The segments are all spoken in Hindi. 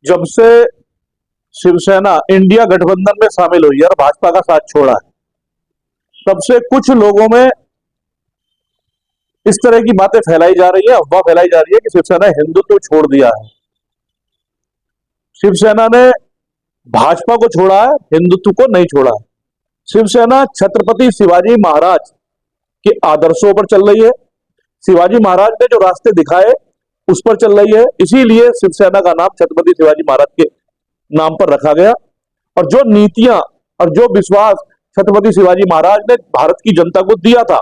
जब से शिवसेना इंडिया गठबंधन में शामिल हुई है और भाजपा का साथ छोड़ा है, तब से कुछ लोगों में इस तरह की बातें फैलाई जा रही है, अफवाह फैलाई जा रही है कि शिवसेना हिंदुत्व छोड़ दिया है। शिवसेना ने भाजपा को छोड़ा है, हिंदुत्व को नहीं छोड़ा है। शिवसेना छत्रपति शिवाजी महाराज के आदर्शों पर चल रही है। शिवाजी महाराज ने जो रास्ते दिखाए उस पर चल रही है, इसीलिए शिवसेना का नाम छत्रपति शिवाजी महाराज के नाम पर रखा गया। और जो नीतियां और जो विश्वास छत्रपति शिवाजी महाराज ने भारत की जनता को दिया था,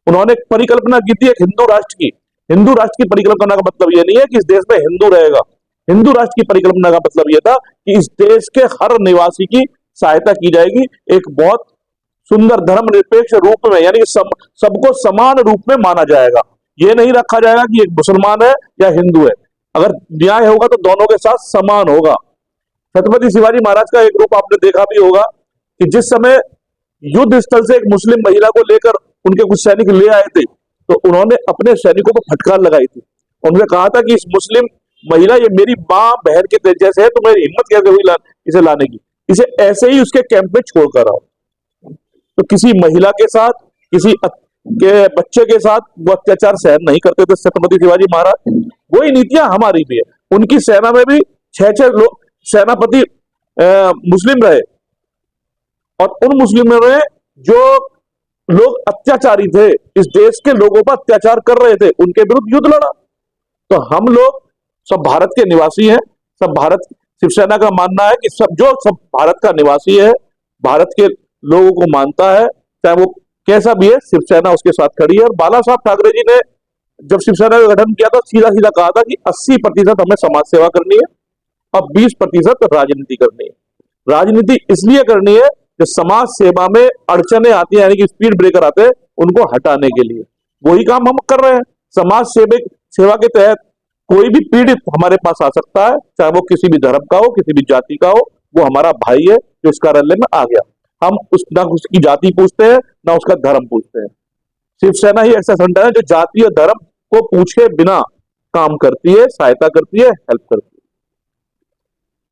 उन्होंने परिकल्पना की थी एक हिंदू राष्ट्र की। हिंदू राष्ट्र की परिकल्पना का मतलब यह नहीं है कि इस देश में हिंदू रहेगा। हिंदू राष्ट्र की परिकल्पना का मतलब यह था कि इस देश के हर निवासी की सहायता की जाएगी, एक बहुत सुंदर धर्मनिरपेक्ष रूप में, यानी सबको समान रूप में माना जाएगा। ये नहीं रखा जाएगा कि एक मुसलमान है या हिंदू है। अगर न्याय होगा तो दोनों के साथ समान होगा। छत्रपति शिवाजी महाराज का एक रूप आपने देखा भी होगा कि जिस समय युद्ध स्थल से एक मुस्लिम महिला को लेकर उनके कुछ सैनिक ले आए थे, तो उन्होंने अपने सैनिकों को फटकार लगाई थी। उन्होंने कहा था कि इस मुस्लिम महिला ये मेरी मां बहन के जैसे है, तो मेरी हिम्मत कैसे हुई इसे लाने की, इसे ऐसे ही उसके कैंप में छोड़कर आओ। तो किसी महिला के साथ, किसी के बच्चे के साथ वो अत्याचार सहन नहीं करते थे छत्रपति शिवाजी महाराज। वही नीतियां हमारी भी है। उनकी सेना में भी 6-6 लोग सेनापति मुस्लिम रहे, और उन मुस्लिमों ने जो लोग अत्याचारी थे, इस देश के लोगों पर अत्याचार कर रहे थे, उनके विरुद्ध युद्ध लड़ा। तो हम लोग सब भारत के निवासी हैं। सब भारत, शिवसेना का मानना है कि सब भारत का निवासी है, भारत के लोगों को मानता है, चाहे वो कैसा भी है, शिवसेना उसके साथ खड़ी है। और बाला साहब ठाकरे जी ने जब शिवसेना का गठन किया था, सीधा सीधा कहा था कि 80% हमें समाज सेवा करनी है और 20% राजनीति करनी है। राजनीति इसलिए करनी है कि समाज सेवा में अड़चने आती है, यानी कि स्पीड ब्रेकर आते हैं, उनको हटाने के लिए। वही काम हम कर रहे हैं। समाज सेवा के तहत कोई भी पीड़ित हमारे पास आ सकता है, चाहे वो किसी भी धर्म का हो, किसी भी जाति का हो, वो हमारा भाई है जो इस कार्यालय में आ गया। हम ना उसकी जाति पूछते हैं, ना उसका धर्म पूछते हैं। शिवसेना ही ऐसा संगठन है जो जाति और धर्म को पूछे बिना काम करती है, सहायता करती है, हेल्प करती है।